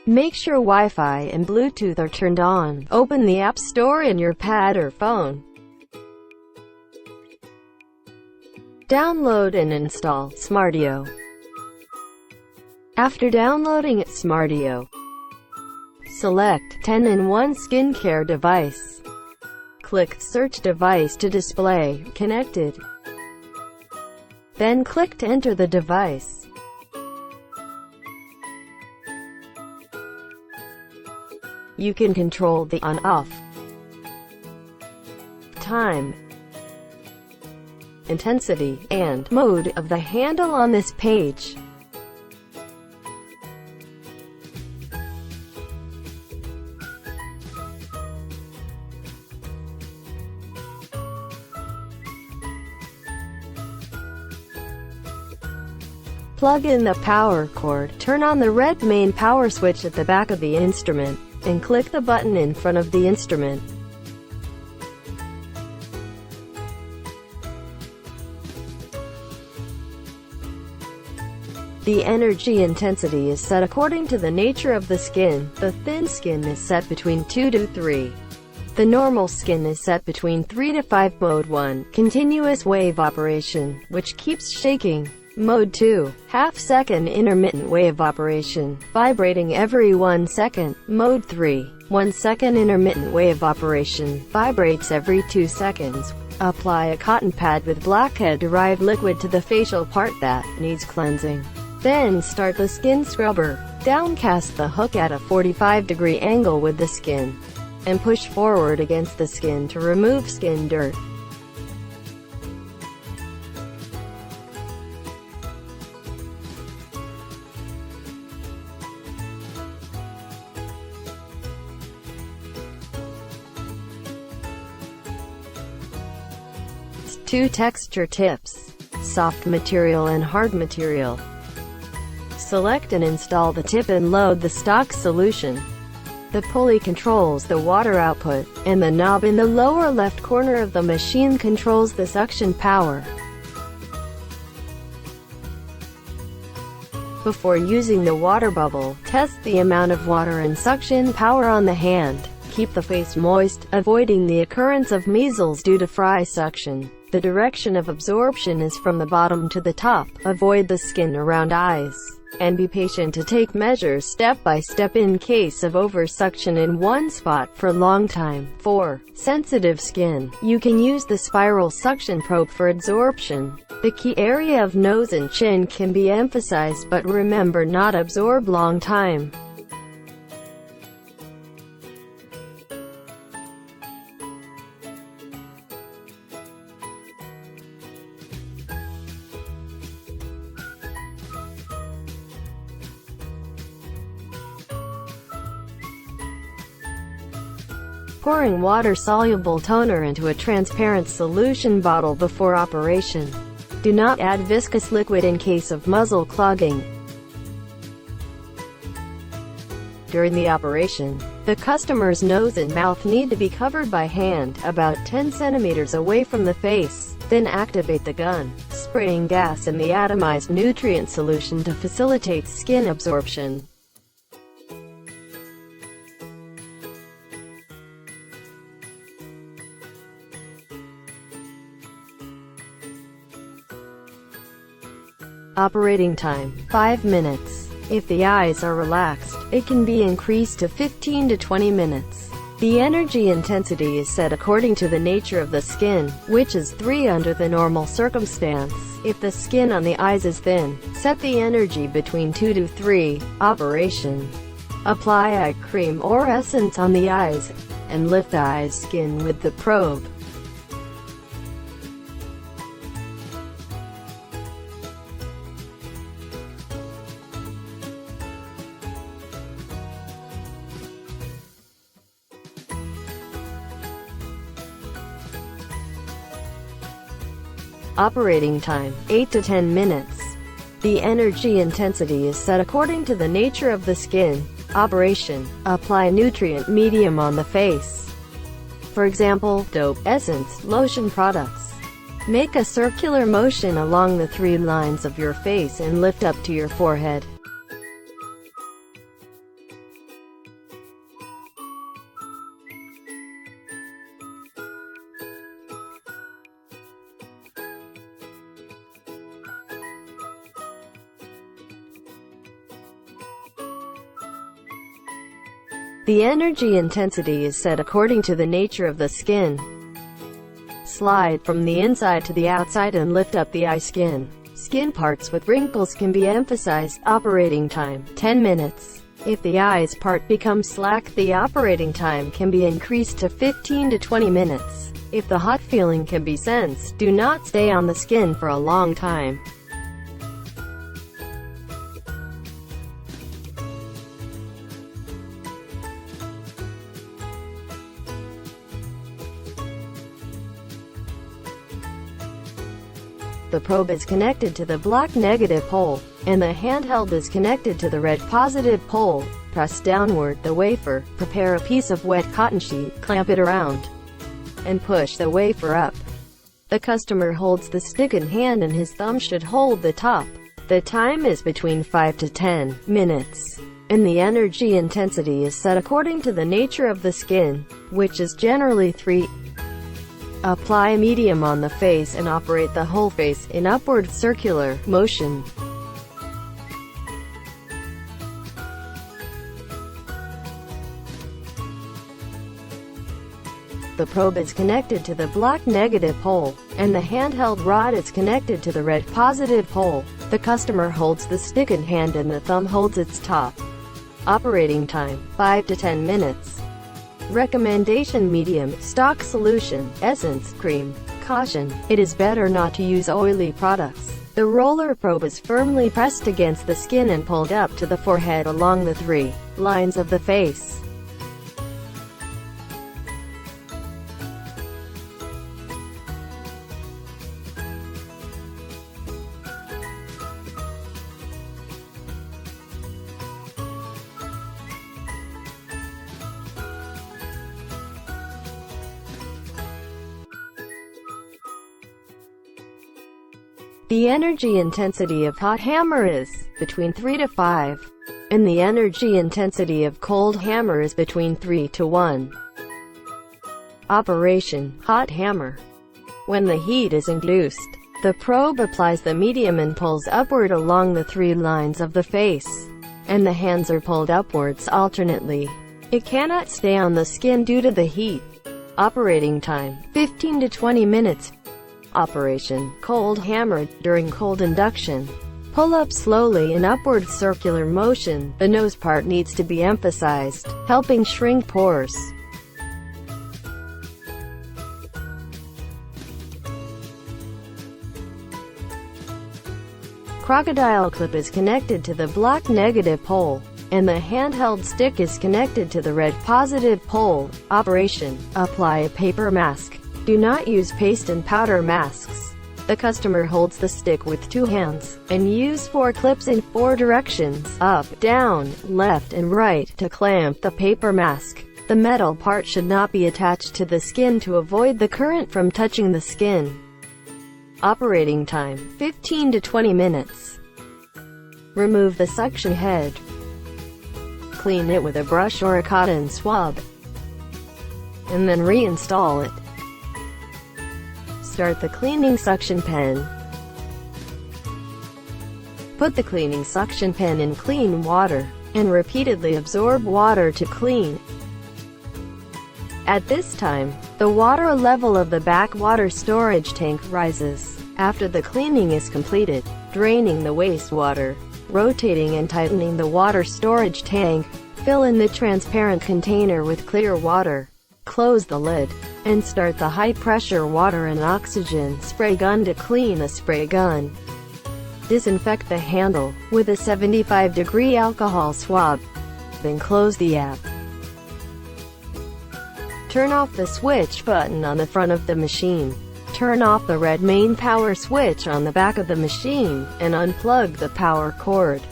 Make sure Wi-Fi and Bluetooth are turned on. Open the App Store in your pad or phone. Download and install Smartio. After downloading Smartio, select 10-in-1 skincare device. Click Search Device to display Connected. Then click to enter the device. You can control the on-off time, intensity, and mode of the handle on this page. Plug in the power cord, turn on the red main power switch at the back of the instrument, and click the button in front of the instrument. The energy intensity is set according to the nature of the skin. The thin skin is set between 2 to 3. The normal skin is set between 3 to 5. Mode 1, continuous wave operation, which keeps shaking. Mode 2, half-second intermittent wave operation, vibrating every 1 second. Mode 3, 1-second intermittent wave operation, vibrates every 2 seconds. Apply a cotton pad with blackhead-derived liquid to the facial part that needs cleansing. Then start the skin scrubber. Downcast the hook at a 45-degree angle with the skin, and push forward against the skin to remove skin dirt. Two texture tips: soft material and hard material. Select and install the tip and load the stock solution. The pulley controls the water output, and the knob in the lower left corner of the machine controls the suction power. Before using the water bubble, test the amount of water and suction power on the hand. Keep the face moist, avoiding the occurrence of measles due to fry suction. The direction of absorption is from the bottom to the top. Avoid the skin around eyes, and be patient to take measures step by step in case of oversuction in one spot for a long time. 4. Sensitive skin. You can use the spiral suction probe for absorption. The key area of nose and chin can be emphasized, but remember not absorb long time. Pouring water-soluble toner into a transparent solution bottle before operation. Do not add viscous liquid in case of muzzle clogging. During the operation, the customer's nose and mouth need to be covered by hand, about 10 centimeters away from the face. Then activate the gun, spraying gas in the atomized nutrient solution to facilitate skin absorption. Operating time, 5 minutes. If the eyes are relaxed, it can be increased to 15 to 20 minutes. The energy intensity is set according to the nature of the skin, which is 3 under the normal circumstance. If the skin on the eyes is thin, set the energy between 2 to 3. Operation. Apply eye cream or essence on the eyes, and lift the eye skin with the probe. Operating time, 8 to 10 minutes. The energy intensity is set according to the nature of the skin. Operation. Apply nutrient medium on the face. For example, soap, essence, lotion products. Make a circular motion along the 3 lines of your face and lift up to your forehead. The energy intensity is set according to the nature of the skin. Slide from the inside to the outside and lift up the eye skin. Skin parts with wrinkles can be emphasized. Operating time, 10 minutes. If the eyes part becomes slack, the operating time can be increased to 15 to 20 minutes. If the hot feeling can be sensed, do not stay on the skin for a long time. The probe is connected to the black negative pole, and the handheld is connected to the red positive pole. Press downward the wafer, prepare a piece of wet cotton sheet, clamp it around, and push the wafer up. The customer holds the stick in hand and his thumb should hold the top. The time is between 5 to 10 minutes, and the energy intensity is set according to the nature of the skin, which is generally 3. Apply a medium on the face and operate the whole face in upward circular motion. The probe is connected to the black negative pole, and the handheld rod is connected to the red positive pole. The customer holds the stick in hand and the thumb holds its top. Operating time, 5 to 10 minutes. Recommendation: medium, stock solution, essence, cream. Caution: it is better not to use oily products. The roller probe is firmly pressed against the skin and pulled up to the forehead along the 3 lines of the face. The energy intensity of hot hammer is between 3 to 5, and the energy intensity of cold hammer is between 3 to 1. Operation: hot hammer. When the heat is induced, the probe applies the medium and pulls upward along the 3 lines of the face, and the hands are pulled upwards alternately. It cannot stay on the skin due to the heat. Operating time, 15 to 20 minutes. Operation: cold hammer. During cold induction, pull up slowly in upward circular motion. The nose part needs to be emphasized, helping shrink pores. Crocodile clip is connected to the black negative pole, and the handheld stick is connected to the red positive pole. Operation: apply a paper mask. Do not use paste and powder masks. The customer holds the stick with 2 hands, and use 4 clips in 4 directions, up, down, left and right, to clamp the paper mask. The metal part should not be attached to the skin to avoid the current from touching the skin. Operating time, 15 to 20 minutes. Remove the suction head. Clean it with a brush or a cotton swab, and then reinstall it. Start the cleaning suction pen. Put the cleaning suction pen in clean water, and repeatedly absorb water to clean. At this time, the water level of the backwater storage tank rises. After the cleaning is completed, draining the wastewater, rotating and tightening the water storage tank, fill in the transparent container with clear water. Close the lid, and start the high-pressure water and oxygen spray gun to clean the spray gun. Disinfect the handle with a 75-degree alcohol swab. Then close the app. Turn off the switch button on the front of the machine. Turn off the red main power switch on the back of the machine, and unplug the power cord.